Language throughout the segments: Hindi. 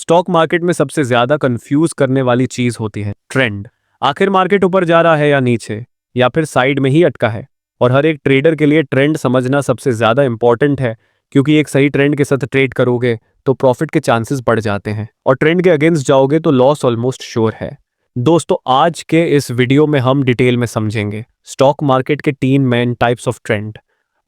स्टॉक मार्केट में सबसे ज्यादा कंफ्यूज करने वाली चीज होती है ट्रेंड। आखिर मार्केट ऊपर जा रहा है या नीचे, या फिर साइड में ही अटका है। और हर एक ट्रेडर के लिए ट्रेंड समझना सबसे ज्यादा इंपॉर्टेंट है, क्योंकि एक सही ट्रेंड के साथ ट्रेड करोगे तो प्रॉफिट के चांसेस बढ़ जाते हैं, और ट्रेंड के अगेंस्ट जाओगे तो लॉस ऑलमोस्ट श्योर है। दोस्तों, आज के इस वीडियो में हम डिटेल में समझेंगे स्टॉक मार्केट के 3 मेन टाइप्स ऑफ ट्रेंड,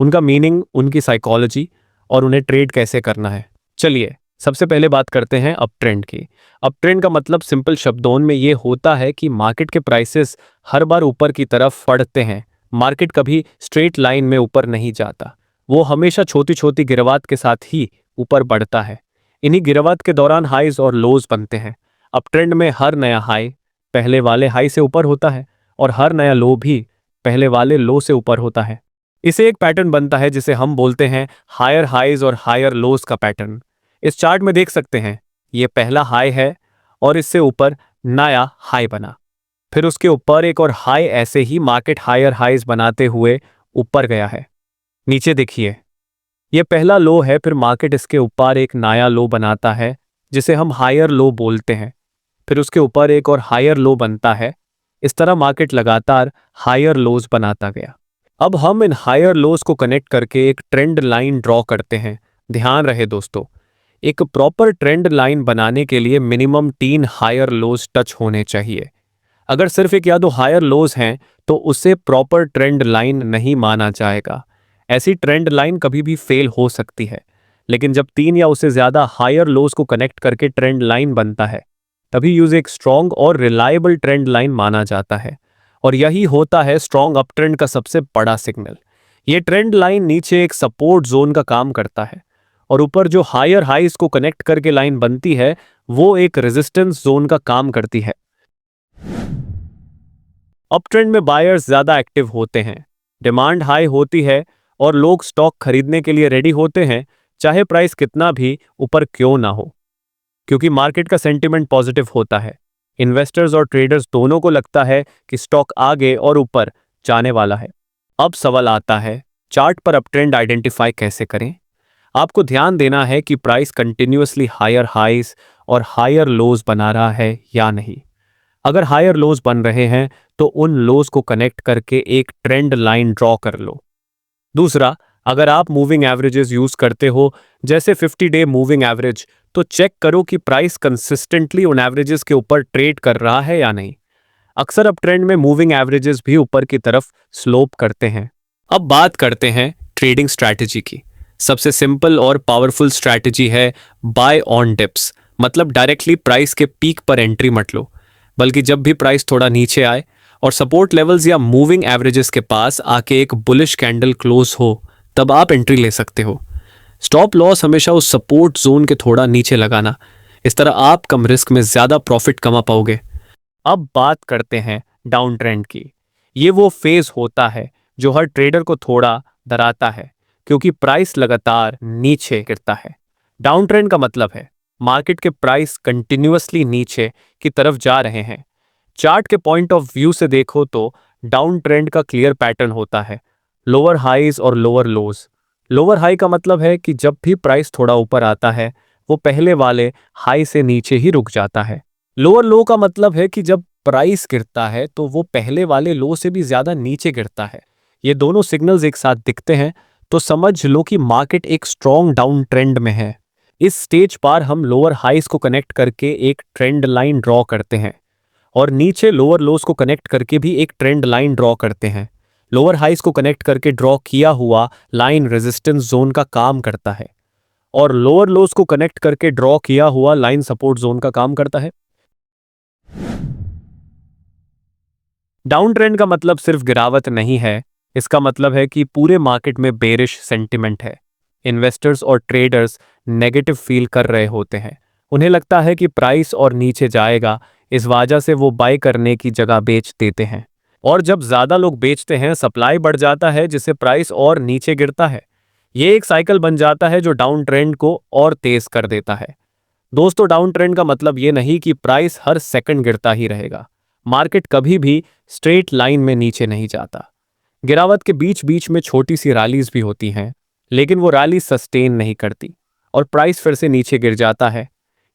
उनका मीनिंग, उनकी साइकोलॉजी और उन्हें ट्रेड कैसे करना है। चलिए सबसे पहले बात करते हैं अप ट्रेंड की। अप ट्रेंड का मतलब सिंपल शब्दों में ये होता है कि मार्केट के प्राइसेस हर बार ऊपर की तरफ बढ़ते हैं। मार्केट कभी स्ट्रेट लाइन में ऊपर नहीं जाता, वो हमेशा छोटी छोटी गिरावट के साथ ही ऊपर बढ़ता है। इन्हीं गिरावट के दौरान हाईज और लोज बनते हैं। अप ट्रेंड में हर नया हाई पहले वाले हाई से ऊपर होता है, और हर नया लो भी पहले वाले लो से ऊपर होता है। इसे एक पैटर्न बनता है जिसे हम बोलते हैं हायर हाईज और हायर लोज का पैटर्न। इस चार्ट में देख सकते हैं, ये पहला हाई है और इससे ऊपर नया हाई बना, फिर उसके ऊपर एक और हाई, ऐसे ही मार्केट हायर हाईज बनाते हुए ऊपर गया है। नीचे देखिए, ये पहला लो है, फिर मार्केट इसके ऊपर एक नया लो बनाता है जिसे हम हायर लो बोलते हैं, फिर उसके ऊपर एक और हायर लो बनता है। इस तरह मार्केट लगातार हायर लोज बनाता गया। अब हम इन हायर लोज को कनेक्ट करके एक ट्रेंड लाइन ड्रॉ करते हैं। ध्यान रहे दोस्तों, एक प्रॉपर ट्रेंड लाइन बनाने के लिए मिनिमम 3 हायर लोज टच होने चाहिए। अगर सिर्फ एक या दो हायर लोज हैं तो उसे प्रॉपर ट्रेंड लाइन नहीं माना जाएगा। ऐसी ट्रेंड लाइन कभी भी फेल हो सकती है। लेकिन जब 3 या उससे ज्यादा हायर लोज को कनेक्ट करके ट्रेंड लाइन बनता है, तभी यूज एक स्ट्रॉन्ग और रिलायबल ट्रेंड लाइन माना जाता है। और यही होता है स्ट्रॉन्ग अप ट्रेंड का सबसे बड़ा सिग्नल। ये ट्रेंड लाइन नीचे एक सपोर्ट जोन का काम करता है, और ऊपर जो हायर हाईज को कनेक्ट करके लाइन बनती है वो एक रेजिस्टेंस जोन का काम करती है। अप ट्रेंड में बायर्स ज्यादा एक्टिव होते हैं, डिमांड हाई होती है और लोग स्टॉक खरीदने के लिए रेडी होते हैं, चाहे प्राइस कितना भी ऊपर क्यों ना हो, क्योंकि मार्केट का सेंटिमेंट पॉजिटिव होता है। इन्वेस्टर्स और ट्रेडर्स दोनों को लगता है कि स्टॉक आगे और ऊपर जाने वाला है। अब सवाल आता है, चार्ट पर अप ट्रेंड आइडेंटिफाई कैसे करें। आपको ध्यान देना है कि प्राइस कंटिन्यूअसली हायर हाईज और हायर लोज बना रहा है या नहीं। अगर हायर लोज बन रहे हैं तो उन लोज को कनेक्ट करके एक ट्रेंड लाइन ड्रॉ कर लो। दूसरा, अगर आप मूविंग एवरेजेस यूज करते हो, जैसे 50 डे मूविंग एवरेज, तो चेक करो कि प्राइस कंसिस्टेंटली उन एवरेजेस के ऊपर ट्रेड कर रहा है या नहीं। अक्सर अप ट्रेंड में मूविंग एवरेजेस भी ऊपर की तरफ स्लोप करते हैं। अब बात करते हैं ट्रेडिंग स्ट्रैटेजी की। सबसे सिंपल और पावरफुल स्ट्रैटेजी है बाय ऑन डिप्स, मतलब डायरेक्टली प्राइस के पीक पर एंट्री मत लो, बल्कि जब भी प्राइस थोड़ा नीचे आए और सपोर्ट लेवल्स या मूविंग एवरेजेस के पास आके एक बुलिश कैंडल क्लोज हो, तब आप एंट्री ले सकते हो। स्टॉप लॉस हमेशा उस सपोर्ट जोन के थोड़ा नीचे लगाना, इस तरह आप कम रिस्क में ज्यादा प्रॉफिट कमा पाओगे। अब बात करते हैं डाउन ट्रेंड की। ये वो फेज होता है जो हर ट्रेडर को थोड़ा डराता है, क्योंकि प्राइस लगातार नीचे गिरता है। डाउन ट्रेंड का मतलब है मार्केट के प्राइस कंटिन्यूअसली नीचे की तरफ जा रहे हैं। चार्ट के पॉइंट ऑफ व्यू से देखो तो डाउन ट्रेंड का क्लियर पैटर्न होता है, लोअर हाईज और लोअर लोज। लोअर हाई का मतलब है कि जब भी प्राइस थोड़ा ऊपर आता है वो पहले वाले हाई से नीचे ही रुक जाता है। लोअर लो का मतलब है कि जब प्राइस गिरता है तो वो पहले वाले लो से भी ज्यादा नीचे गिरता है। ये दोनों सिग्नल्स एक साथ दिखते हैं तो समझ लो कि मार्केट एक स्ट्रॉन्ग डाउन ट्रेंड में है। इस स्टेज पर हम लोअर हाईज को कनेक्ट करके एक ट्रेंड लाइन ड्रॉ करते हैं, और नीचे लोअर लोज को कनेक्ट करके भी एक ट्रेंड लाइन ड्रॉ करते हैं। लोअर हाईज को कनेक्ट करके ड्रॉ किया हुआ लाइन रेजिस्टेंस जोन का काम करता है, और लोअर लोज को कनेक्ट करके ड्रॉ किया हुआ लाइन सपोर्ट जोन का काम करता है। डाउन ट्रेंड का मतलब सिर्फ गिरावट नहीं है, इसका मतलब है कि पूरे मार्केट में बेरिश सेंटिमेंट है। इन्वेस्टर्स और ट्रेडर्स नेगेटिव फील कर रहे होते हैं, उन्हें लगता है कि प्राइस और नीचे जाएगा, इस वजह से वो बाय करने की जगह बेच देते हैं। और जब ज्यादा लोग बेचते हैं, सप्लाई बढ़ जाता है, जिससे प्राइस और नीचे गिरता है। ये एक साइकिल बन जाता है जो डाउन ट्रेंड को और तेज कर देता है। दोस्तों, डाउन ट्रेंड का मतलब ये नहीं कि प्राइस हर सेकंड गिरता ही रहेगा। मार्केट कभी भी स्ट्रेट लाइन में नीचे नहीं जाता। गिरावट के बीच बीच में छोटी सी रैलीज भी होती हैं, लेकिन वो रैली सस्टेन नहीं करती और प्राइस फिर से नीचे गिर जाता है।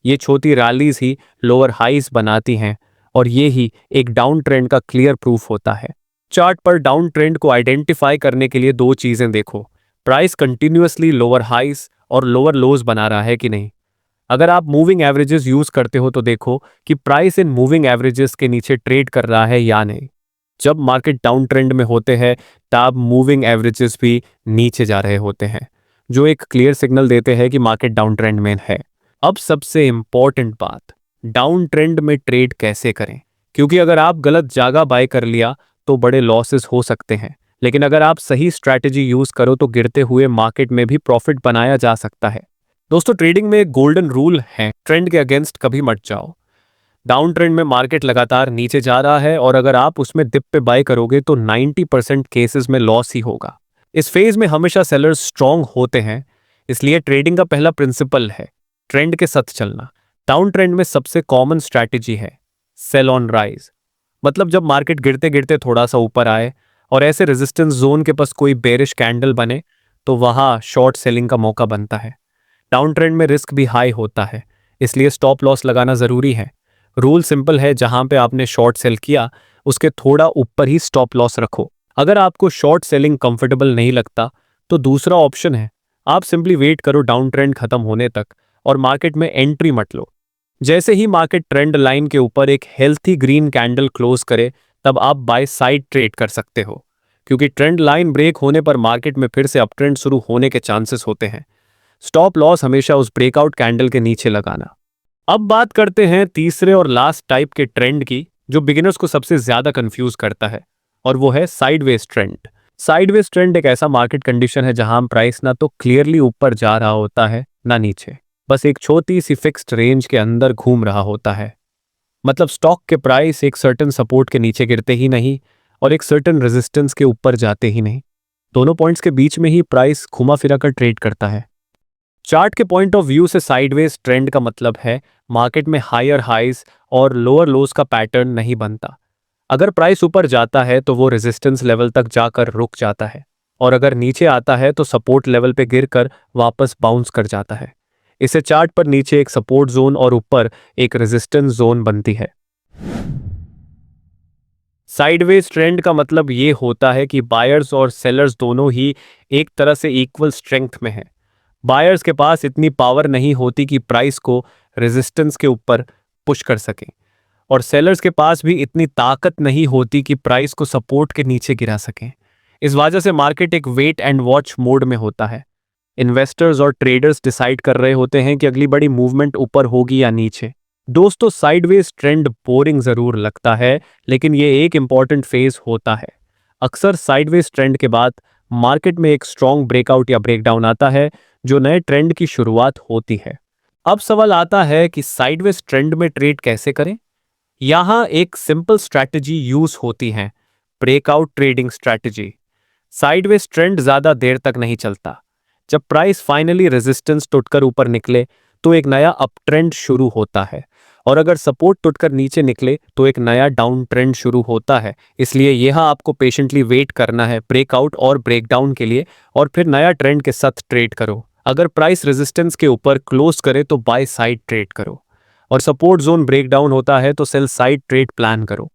ये छोटी रैलीज ही लोअर हाईज बनाती हैं और ये ही एक डाउन ट्रेंड का क्लियर प्रूफ होता है। चार्ट पर डाउन ट्रेंड को आइडेंटिफाई करने के लिए दो चीजें देखो, प्राइस कंटिन्यूअसली लोअर हाईज और लोअर लोज बना रहा है कि नहीं। अगर आप मूविंग एवरेजेस यूज करते हो तो देखो कि प्राइस इन मूविंग एवरेजेस के नीचे ट्रेड कर रहा है या नहीं। जब मार्केट डाउन ट्रेंड में होते हैं तब मूविंग एवरेजेस भी नीचे जा रहे होते हैं, जो एक क्लियर सिग्नल देते हैं कि मार्केट डाउन ट्रेंड में है। अब सबसे इंपॉर्टेंट बात, डाउन ट्रेंड में ट्रेड कैसे करें, क्योंकि अगर आप गलत जगह बाय कर लिया तो बड़े लॉसेस हो सकते हैं, लेकिन अगर आप सही स्ट्रैटेजी यूज करो तो गिरते हुए मार्केट में भी प्रॉफिट बनाया जा सकता है। दोस्तों, ट्रेडिंग में एक गोल्डन रूल है, ट्रेंड के अगेंस्ट कभी मत जाओ। डाउन ट्रेंड में मार्केट लगातार नीचे जा रहा है और अगर आप उसमें डिप पे बाय करोगे तो 90% केसेस में लॉस ही होगा। इस फेज में हमेशा सेलर्स स्ट्रांग होते हैं, इसलिए ट्रेडिंग का पहला प्रिंसिपल है ट्रेंड के साथ चलना। डाउन ट्रेंड में सबसे कॉमन स्ट्रैटेजी है सेल ऑन राइज, मतलब जब मार्केट गिरते गिरते थोड़ा सा ऊपर आए और ऐसे रेजिस्टेंस जोन के पास कोई बेरिश कैंडल बने तो वहां शॉर्ट सेलिंग का मौका बनता है। डाउन ट्रेंड में रिस्क भी हाई होता है, इसलिए स्टॉप लॉस लगाना जरूरी है। रूल सिंपल है, जहां पे आपने शॉर्ट सेल किया उसके थोड़ा ऊपर ही स्टॉप लॉस रखो। अगर आपको शॉर्ट सेलिंग कंफर्टेबल नहीं लगता तो दूसरा ऑप्शन है, आप सिंपली वेट करो डाउन ट्रेंड खत्म होने तक और मार्केट में एंट्री मत लो। जैसे ही मार्केट ट्रेंड लाइन के ऊपर एक हेल्थी ग्रीन कैंडल क्लोज करे तब आप बाय साइड ट्रेड कर सकते हो, क्योंकि ट्रेंड लाइन ब्रेक होने पर मार्केट में फिर से अप ट्रेंड शुरू होने के चांसेस होते हैं। स्टॉप लॉस हमेशा उस ब्रेकआउट कैंडल के नीचे लगाना। अब बात करते हैं तीसरे और लास्ट टाइप के ट्रेंड की, जो बिगिनर्स को सबसे ज्यादा कंफ्यूज करता है, और वो है साइडवेज ट्रेंड। साइडवेज ट्रेंड एक ऐसा मार्केट कंडीशन है जहां प्राइस ना तो क्लियरली ऊपर जा रहा होता है ना नीचे, बस एक छोटी सी फिक्स्ड रेंज के अंदर घूम रहा होता है। मतलब स्टॉक के प्राइस एक सर्टेन सपोर्ट के नीचे गिरते ही नहीं और एक सर्टेन रेजिस्टेंस के ऊपर जाते ही नहीं, दोनों पॉइंट्स के बीच में ही प्राइस घुमा फिरा कर ट्रेड करता है। चार्ट के पॉइंट ऑफ व्यू से साइडवेज ट्रेंड का मतलब है मार्केट में हायर हाइज और लोअर लोज का पैटर्न नहीं बनता। अगर प्राइस ऊपर जाता है तो वो रेजिस्टेंस लेवल तक जाकर रुक जाता है और अगर नीचे आता है तो सपोर्ट लेवल पे गिरकर वापस बाउंस कर जाता है। इसे चार्ट पर नीचे एक सपोर्ट जोन और ऊपर एक रेजिस्टेंस जोन बनती है। साइडवेज ट्रेंड का मतलब ये होता है कि बायर्स और सेलर्स दोनों ही एक तरह से इक्वल स्ट्रेंथ में हैं। बायर्स के पास इतनी पावर नहीं होती कि प्राइस को रेजिस्टेंस के ऊपर पुश कर सकें और सेलर्स के पास भी इतनी ताकत नहीं होती कि प्राइस को सपोर्ट के नीचे गिरा सकें। इस वजह से मार्केट एक वेट एंड वॉच मोड में होता है। इन्वेस्टर्स और ट्रेडर्स डिसाइड कर रहे होते हैं कि अगली बड़ी मूवमेंट ऊपर होगी या नीचे। दोस्तों, साइडवेज ट्रेंड बोरिंग जरूर लगता है, लेकिन ये एक इंपॉर्टेंट फेज होता है। अक्सर साइडवेज ट्रेंड के बाद मार्केट में एक स्ट्रॉन्ग ब्रेकआउट या ब्रेकडाउन आता है, जो नए ट्रेंड की शुरुआत होती है। अब सवाल आता है कि साइडवेज ट्रेंड में ट्रेड कैसे करें। यहां एक सिंपल स्ट्रैटेजी यूज होती है, breakout trading strategy. Sideways trend ज्यादा देर तक नहीं चलता। जब प्राइस फाइनली रेजिस्टेंस टूटकर ऊपर निकले तो एक नया अप ट्रेंड शुरू होता है और अगर सपोर्ट टूटकर नीचे निकले तो एक नया डाउन ट्रेंड शुरू होता है। इसलिए यहां आपको पेशेंटली वेट करना है ब्रेकआउट और ब्रेकडाउन के लिए और फिर नया ट्रेंड के साथ ट्रेड करो। अगर प्राइस रेजिस्टेंस के ऊपर क्लोज करे तो बाय साइड ट्रेड करो और सपोर्ट जोन ब्रेकडाउन होता है तो सेल साइड ट्रेड प्लान करो।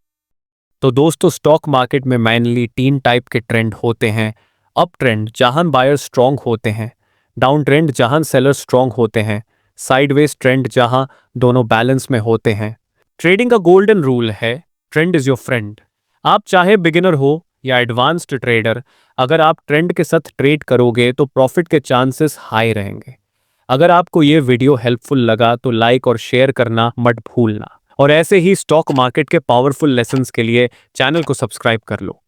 तो दोस्तों, स्टॉक मार्केट में मेनली 3 टाइप के ट्रेंड होते हैं। अप ट्रेंड जहां बायर स्ट्रांग होते हैं, डाउन ट्रेंड जहां सेलर स्ट्रांग होते हैं, साइडवेज ट्रेंड जहां दोनों बैलेंस में होते हैं। ट्रेडिंग का गोल्डन रूल है, ट्रेंड इज योर फ्रेंड। आप चाहे बिगिनर हो या एडवांस्ड ट्रेडर, अगर आप ट्रेंड के साथ ट्रेड करोगे तो प्रॉफिट के चांसेस हाई रहेंगे। अगर आपको ये वीडियो हेल्पफुल लगा तो लाइक और शेयर करना मत भूलना और ऐसे ही स्टॉक मार्केट के पावरफुल लेसन्स के लिए चैनल को सब्सक्राइब कर लो।